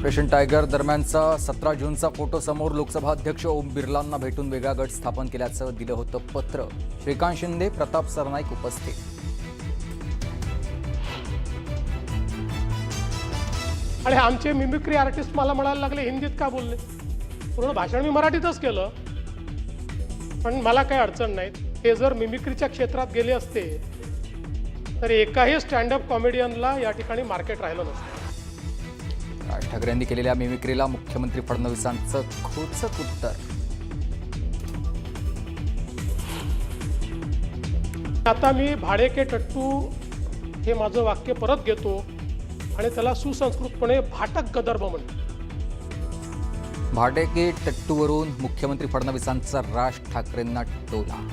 Operation tiger दरम्यानचा 17 जूनचा photo समोर लोकसभा अध्यक्ष ओम बिर्लांना भेटून वेगळा गट स्थापन केल्याचं दिलं होतं पत्र. श्रीकांत शिंदे, प्रताप सरनाईक उपस्थित. आणि आमचे मिमिक्री आर्टिस्ट मला म्हणायला लागले हिंदीत का बोलले. पूर्ण भाषण मी मराठीतच केलं, पण मला काही अडचण नाही. ते जर मिमिक्रीच्या क्षेत्रात गेले असते तर एकाही स्टँडअप कॉमेडियनला या ठिकाणी मार्केट राहिलं नसतं. राज ठाकरेंनी केलेल्या मिमिक्रीला मुख्यमंत्री फडणवीसांचं खोचक उत्तर. आता मी भाडे के टट्टू हे माझं वाक्य परत घेतो आणि त्याला सुसंस्कृतपणे भाटक गदर्भ म्हणतो. भाडे के टट्टूवरून मुख्यमंत्री फडणवीसांचा राज ठाकरेंना टोला.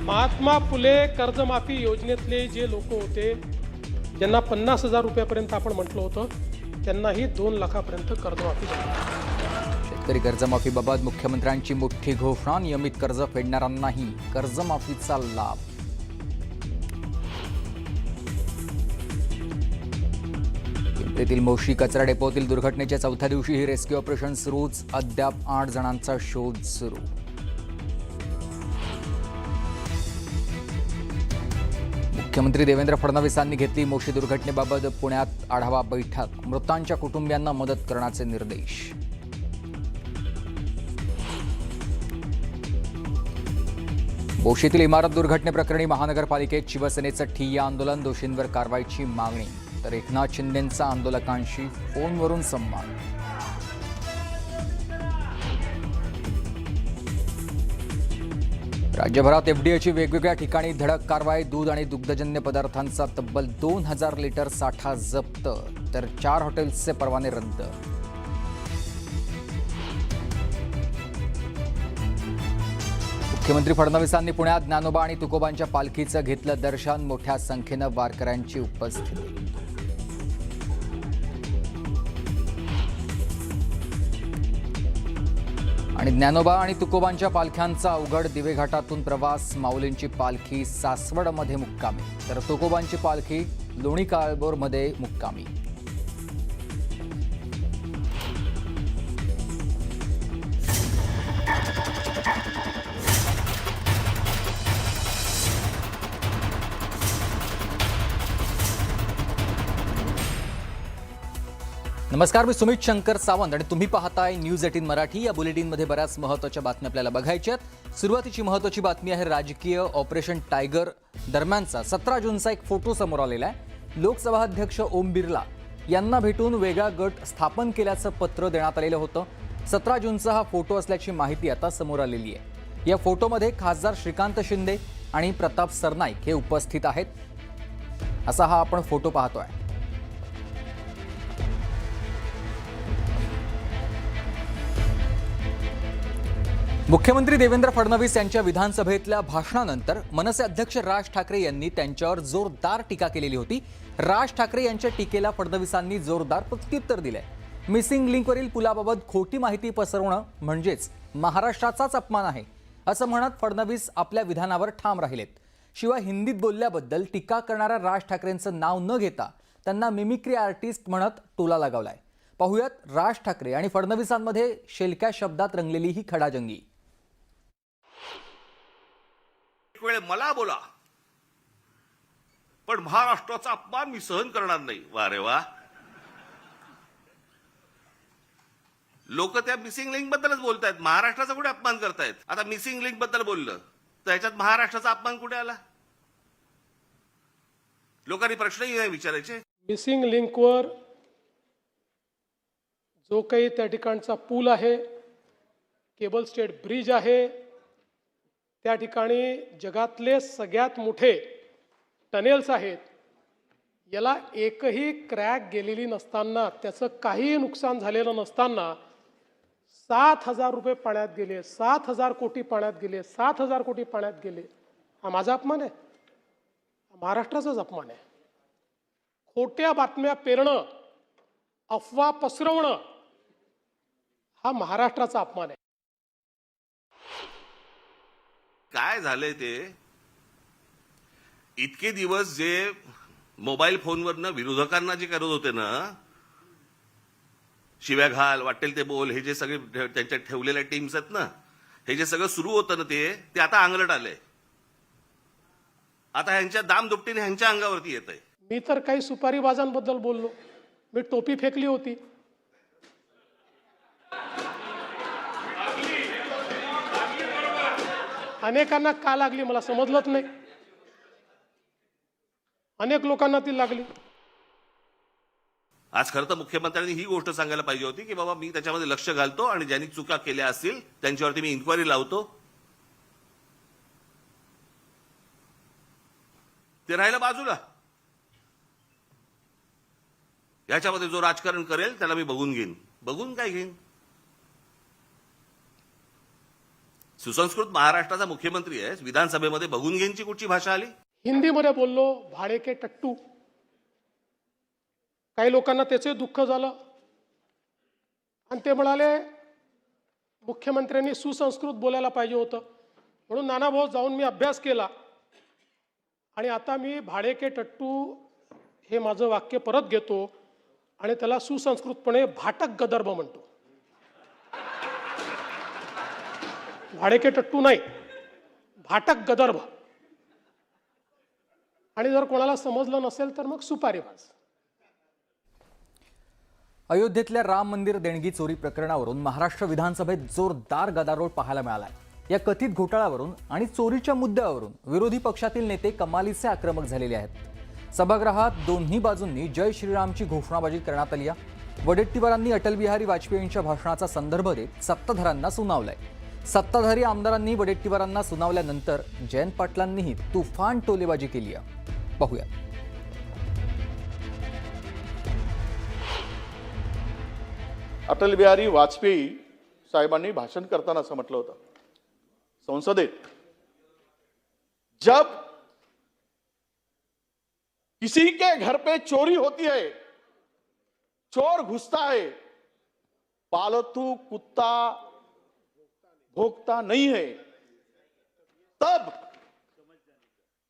महात्मा फुले कर्जमाफी योजनेतले जे लोक होते ज्यांना 50,000 रुपयापर्यंत आपण म्हटलं होतं, त्यांनाही 2 लाखापर्यंत कर्जमाफी झाली. शेतकरी कर्जमाफीबाबत मुख्यमंत्र्यांची मोठी घोषणा. नियमित कर्ज फेडणाऱ्यांनाही कर्जमाफीचा लाभ. पिंपरीतील मोशी कचरा डेपोतील दुर्घटनेच्या 4थ्या दिवशीही रेस्क्यू ऑपरेशन सुरूच. अद्याप 8 जणांचा शोध सुरू. मुख्यमंत्री देवेंद्र फडणवीसांनी घेतली मोशी दुर्घटनेबाबत पुण्यात आढावा बैठक. मृतांच्या कुटुंबियांना मदत करण्याचे निर्देश. मोशीतील इमारत दुर्घटनेप्रकरणी महानगरपालिकेत शिवसेनेचं ठिय्या आंदोलन. दोषींवर कारवाईची मागणी. तर एकनाथ शिंदेंचा आंदोलकांशी फोनवरून संवाद. राज्यभरात एफडीएची वेगवेगळ्या ठिकाणी धडक कारवाई. दूध आणि दुग्धजन्य पदार्थांचा तब्बल 2000 लिटर साठा जप्त. तर 4 हॉटेल्सचे परवाने रद्द. मुख्यमंत्री फडणवीसांनी पुण्यात ज्ञानोबा आणि तुकोबांच्या पालखीचं घेतलं दर्शन. मोठ्या संख्येनं वारकऱ्यांची उपस्थिती. आणि ज्ञानोबा आणि तुकोबांच्या पालख्यांचा अवघड. दिवेघाटातून प्रवास. माऊलींची पालखी सासवडमध्ये मुक्कामी. तर तुकोबांची पालखी लोणी काळभोरमध्ये मुक्कामी. नमस्कार, मी सुमित शंकर सावंत आणि तुम्ही पाहताय न्यूज 18 मराठी. या बुलेटिनमध्ये बऱ्याच महत्त्वाच्या बातम्या आपल्याला बघायच्या आहेत. सुरुवातीची महत्त्वाची बातमी आहे राजकीय. ऑपरेशन टायगर दरम्यानचा 17 जूनचा एक फोटो समोर आलेला आहे. लोकसभा अध्यक्ष ओम बिर्ला यांना भेटून वेगळा गट स्थापन केल्याचं पत्र देण्यात आलेलं होतं. 17 जूनचा हा फोटो असल्याची माहिती आता समोर आलेली आहे. या फोटोमध्ये खासदार श्रीकांत शिंदे आणि प्रताप सरनाईक हे उपस्थित आहेत. असा हा आपण फोटो पाहतोय. मुख्यमंत्री देवेंद्र फडणवीस यांच्या विधानसभेतल्या भाषणानंतर मनसे अध्यक्ष राज ठाकरे यांनी त्यांच्यावर जोरदार टीका केलेली होती. राज ठाकरे यांच्या टीकेला फडणवीसांनी जोरदार प्रत्युत्तर दिलंय. मिसिंग लिंकवरील पुलाबाबत खोटी माहिती पसरवणं म्हणजेच महाराष्ट्राचाच अपमान आहे असं म्हणत फडणवीस आपल्या विधानावर ठाम राहिलेत. शिवाय हिंदीत बोलल्याबद्दल टीका करणाऱ्या राज ठाकरेंचं नाव न घेता त्यांना मिमिक्री आर्टिस्ट म्हणत टोला लगावलाय. पाहुयात राज ठाकरे आणि फडणवीसांमध्ये शेलक्या शब्दात रंगलेली ही खडाजंगी. वेळ मला बोला, पण महाराष्ट्राचा अपमान मी सहन करणार नाही. वा रे वा. लोक त्या मिसिंग लिंक बद्दलच बोलतायत, महाराष्ट्राचा कुठे अपमान करतायत. आता मिसिंग लिंक बद्दल बोललं तर ह्याच्यात महाराष्ट्राचा अपमान कुठे आला? लोकांनी प्रश्नही नाही विचारायचे. मिसिंग लिंकवर जो काही त्या ठिकाणचा पूल आहे, केबल स्टेट ब्रिज आहे, त्या ठिकाणी जगातले सगळ्यात मोठे टनेल्स आहेत, याला एकही क्रॅक गेलेली नसताना, त्याचं काहीही नुकसान झालेलं नसताना 7,000 रुपये पाण्यात गेले, 7,000 कोटी पाण्यात गेले, 7,000 कोटी पाण्यात गेले. हा माझा अपमान आहे? महाराष्ट्राचाच अपमान आहे. खोट्या बातम्या पेरणं, अफवा पसरवणं हा महाराष्ट्राचा अपमान आहे. काय झालंय ते, इतके दिवस जे मोबाईल फोनवरनं विरोधकांना जे करत होते ना, शिव्या घाल, वाटेल ते बोल, हे जे सगळे त्यांच्या ठेवलेल्या टीम्स आहेत ना, हे जे सगळं सुरू होतं ना, ते आता अंगलट आलंय. आता ह्यांच्या दामदुपटीने ह्यांच्या अंगावरती येत आहे. मी तर काही सुपारीबाजांबद्दल बोललो, मी टोपी फेकली होती. अनेकांना का लागली मला समजलंच नाही. अनेक लोकांना ती लागली. आज खरं तर मुख्यमंत्र्यांनी ही गोष्ट सांगायला पाहिजे होती की बाबा मी त्याच्यामध्ये लक्ष घालतो आणि ज्यांनी चुका केल्या असतील त्यांच्यावरती मी इन्क्वायरी लावतो. ते राहिलं बाजूला. याच्यामध्ये जो राजकारण करेल त्याला मी बघून घेईन. बघून काय घेईन? सुसंस्कृत महाराष्ट्राचा मुख्यमंत्री आहे, विधानसभेमध्ये बघून घेईनची कुठची भाषा आली? हिंदीमध्ये बोललो, भाडे के टट्टू. काही लोकांना त्याचे दुःख झालं आणि ते म्हणाले मुख्यमंत्र्यांनी सुसंस्कृत बोलायला पाहिजे होतं. म्हणून नानाभाऊ जाऊन मी अभ्यास केला आणि आता मी भाडे के टट्टू हे माझं वाक्य परत घेतो आणि त्याला सुसंस्कृतपणे भाटक गदर्भ म्हणतो. भाडे के टट्टू नाही, भाटक गदर्भ. आणि जर कोणाला समजलं नसेल तर मग सुपारीबाज. अयोध्येतल्या राम मंदिर देणगी चोरी प्रकरणावरून महाराष्ट्र विधानसभेत जोरदार गदारोळ पाहायला मिळालाय. या कथित घोटाळ्यावरून आणि चोरीच्या मुद्द्यावरून विरोधी पक्षातील नेते कमालीचे आक्रमक झालेले आहेत. सभागृहात दोन्ही बाजूंनी जय श्रीरामची घोषणाबाजी करण्यात आली आहे. वडेट्टीवारांनी अटल बिहारी वाजपेयींच्या भाषणाचा संदर्भ देत सत्ताधाऱ्यांना सुनावलंय. सत्ताधारी आमदारांनी वडेट्टीवारांना सुनावल्यानंतर जयंत पाटलांनीही तुफान टोलेबाजी केली आहे. पाहूया. अटल बिहारी वाजपेयी साहेबांनी भाषण करताना असं म्हटलं होतं संसदेत, जब किसी के घर पे चोरी होती है, चोर घुसता है, पालतू कुत्ता भोगता नहीं है, तब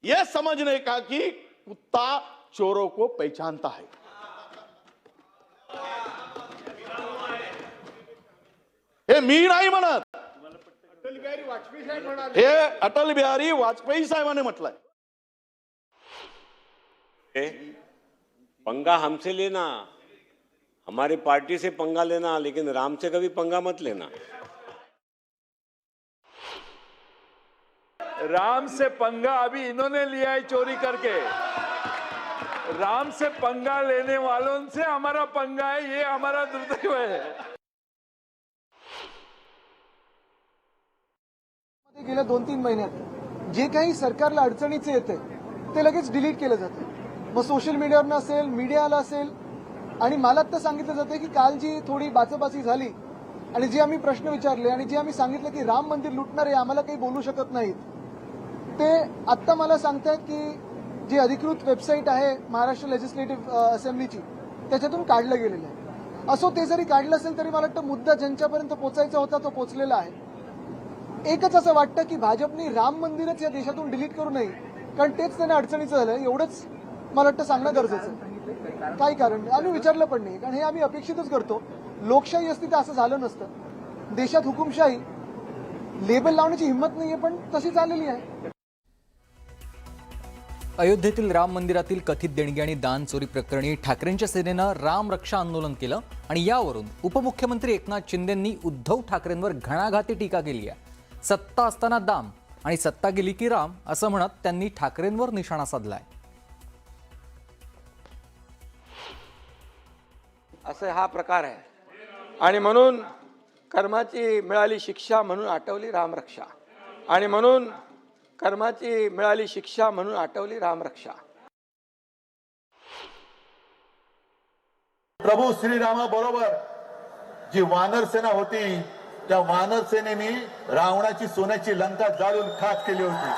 यह समझने का कि कुत्ता चोरों को पहचानता है. हे मी नाही म्हणत, हे अटल बिहारी वाजपेयी साहेबांनी म्हटलंय. पंगा हमसे लेना, हमारी पार्टी से पंगा लेना, लेकिन राम से कभी पंगा मत लेना. राम से पंगा अभी इन्होंने लिया है चोरी करके. राम से पंगा लेने वालों से हमारा पंगा है, ये हमारा दुर्दैव है. गेल्या 2-3 महिन्यात जे काही सरकारला अडचणीचे येते ते लगेच डिलीट केलं जातं. मग सोशल मीडियावर असेल, मीडियाला असेल, आणि मला तर सांगितलं जातं की काल जी थोडी बाचाबाची झाली आणि जे आम्ही प्रश्न विचारले आणि जे आम्ही सांगितलं की राम मंदिर लुटणारे आम्हाला काही बोलू शकत नाहीत, ते आत्ता मला सांगतायत की जी अधिकृत वेबसाईट आहे महाराष्ट्र लेजिस्लेटिव्ह असेंब्लीची त्याच्यातून काढलं गेलेलं आहे. असो, ते जरी काढलं असेल तरी मला वाटतं मुद्दा ज्यांच्यापर्यंत पोचायचा होता तो पोचलेला आहे. एकच असं वाटतं की भाजपने राम मंदिरच या देशातून डिलीट करू नये, कारण तेच त्यांना अडचणीचं झालं. एवढंच मला वाटतं सांगणं गरजेचं आहे. काही कारण नाही, आम्ही विचारलं पण नाही, कारण हे आम्ही अपेक्षितच करतो. लोकशाही असती तर असं झालं नसतं. देशात हुकुमशाही लेबल लावण्याची हिंमत नाहीये, पण तशी चाललेली आहे. अयोध्येतील राम मंदिरातील कथित देणगी आणि दान चोरी प्रकरणी ठाकरेंच्या सेनेनं राम रक्षा आंदोलन केलं आणि यावरून उपमुख्यमंत्री एकनाथ शिंदेंनी उद्धव ठाकरेंवर घणाघाती टीका केली आहे. सत्ता असताना दाम आणि सत्ता गेली की राम असं म्हणत त्यांनी ठाकरेंवर निशाणा साधलाय. असं हा प्रकार आहे आणि म्हणून कर्माची मिळाली शिक्षा म्हणून आठवली रामरक्षा, आणि म्हणून कर्माची मिळाली शिक्षा म्हणून आठवली रामरक्षा. प्रभू श्रीरामाबरोबर जी वानर सेना होती त्या वानर सेनेने रावणाची सोन्याची लंका जाळून खाक केली होती.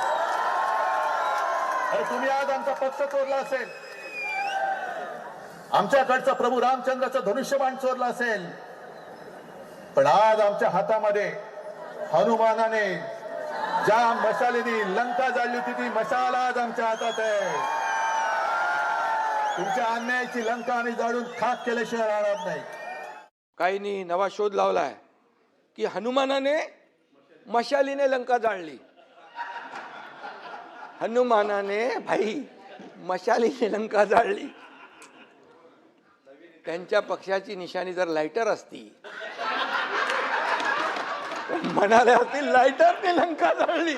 अरे तुम्ही आज आमचा पक्ष चोरला असेल, आमच्याकडचा प्रभू रामचंद्राचं धनुष्यबाण चोरला असेल, पण आज आमच्या हातामध्ये हनुमानाने ज्या मशालेने लंका जाळली होती ती मशाल आज आमच्या हातात आहे. तुमच्या अन्यायाची लंका आम्ही जाळून खाक केल्याशिवाय राहणार नाही. काहींनी नवा शोध लावलाय की हनुमानाने मशालीने लंका जाळली. हनुमानाने भाई मशालीने लंका जाळली. त्यांच्या पक्षाची निशाणी जर लायटर असती म्हणाले असतील लायटरने लंका जाळली.